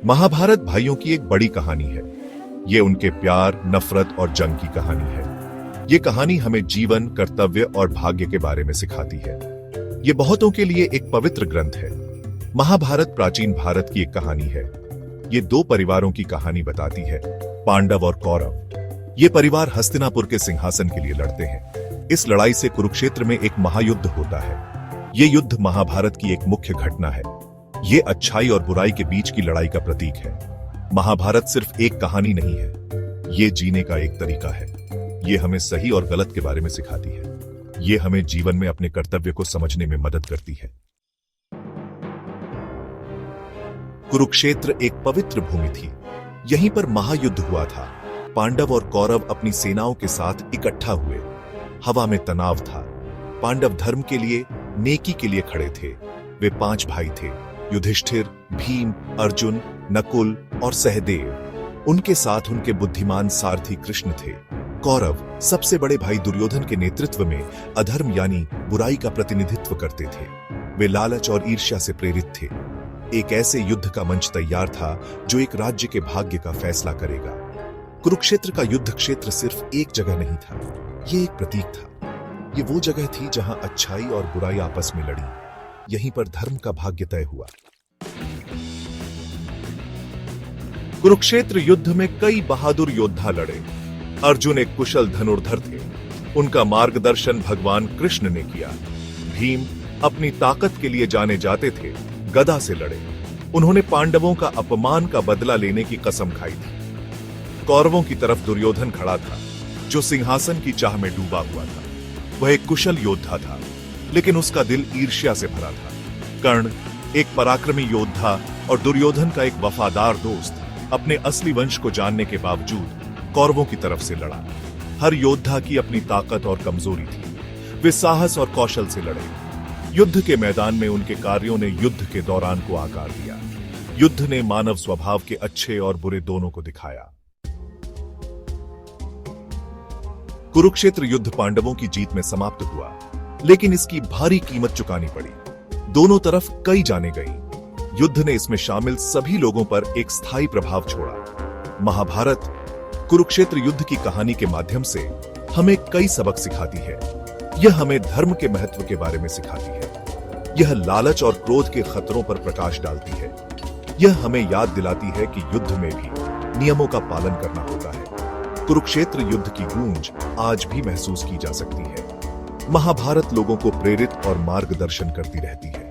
महाभारत भाइयों की एक बड़ी कहानी है। ये उनके प्यार, नफरत और जंग की कहानी है। ये कहानी हमें जीवन, कर्तव्य और भाग्य के बारे में सिखाती है। ये बहुतों के लिए एक पवित्र ग्रंथ है। महाभारत प्राचीन भारत की एक कहानी है। ये दो परिवारों की कहानी बताती है, पांडव और कौरव। ये परिवार हस्तिनापुर के सिंहासन के लिए लड़ते हैं। इस लड़ाई से कुरुक्षेत्र में एक महायुद्ध होता है। ये युद्ध महाभारत की एक मुख्य घटना है। ये अच्छाई और बुराई के बीच की लड़ाई का प्रतीक है। महाभारत सिर्फ एक कहानी नहीं है, ये जीने का एक तरीका है। ये हमें सही और गलत के बारे में सिखाती है। ये हमें जीवन में अपने कर्तव्य को समझने में मदद करती है। कुरुक्षेत्र एक पवित्र भूमि थी। यहीं पर महायुद्ध हुआ था। पांडव और कौरव अपनी सेनाओं के साथ इकट्ठा हुए। हवा में तनाव था। पांडव धर्म के लिए, नेकी के लिए खड़े थे। वे 5 भाई थे, युधिष्ठिर, भीम, अर्जुन, नकुल और सहदेव। उनके साथ उनके बुद्धिमान सारथी कृष्ण थे। कौरव सबसे बड़े भाई दुर्योधन के नेतृत्व में अधर्म यानी बुराई का प्रतिनिधित्व करते थे। वे लालच और ईर्ष्या से प्रेरित थे। एक ऐसे युद्ध का मंच तैयार था जो एक राज्य के भाग्य का फैसला करेगा। कुरुक्षेत्र का युद्ध क्षेत्र सिर्फ एक जगह नहीं था, ये एक प्रतीक था। ये वो जगह थी जहां अच्छाई और बुराई आपस में लड़ी। यहीं पर धर्म का भाग्य तय हुआ। कुरुक्षेत्र युद्ध में कई बहादुर योद्धा लड़े। अर्जुन एक कुशल धनुर्धर थे। उनका मार्गदर्शन भगवान कृष्ण ने किया। भीम अपनी ताकत के लिए जाने जाते थे, गदा से लड़े। उन्होंने पांडवों का अपमान का बदला लेने की कसम खाई थी। कौरवों की तरफ दुर्योधन खड़ा था, जो सिंहासन की चाह में डूबा हुआ था। वह एक कुशल योद्धा था, लेकिन उसका दिल ईर्ष्या से भरा था। कर्ण एक पराक्रमी योद्धा और दुर्योधन का एक वफादार दोस्त अपने असली वंश को जानने के बावजूद कौरवों की तरफ से लड़ा। हर योद्धा की अपनी ताकत और कमजोरी थी। वे साहस और कौशल से लड़े। युद्ध के मैदान में उनके कार्यों ने युद्ध के दौरान को आकार दिया। युद्ध ने मानव स्वभाव के अच्छे और बुरे दोनों को दिखाया। कुरुक्षेत्र युद्ध पांडवों की जीत में समाप्त हुआ, लेकिन इसकी भारी कीमत चुकानी पड़ी। दोनों तरफ कई जानें गईं। युद्ध ने इसमें शामिल सभी लोगों पर एक स्थायी प्रभाव छोड़ा। महाभारत कुरुक्षेत्र युद्ध की कहानी के माध्यम से हमें कई सबक सिखाती है। यह हमें धर्म के महत्व के बारे में सिखाती है। यह लालच और क्रोध के खतरों पर प्रकाश डालती है। यह हमें याद दिलाती है कि युद्ध में भी नियमों का पालन करना होता है। कुरुक्षेत्र युद्ध की गूंज आज भी महसूस की जा सकती है। महाभारत लोगों को प्रेरित और मार्गदर्शन करती रहती है।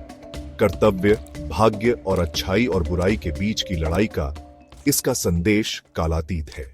कर्तव्य, भाग्य और अच्छाई और बुराई के बीच की लड़ाई का इसका संदेश कालातीत है।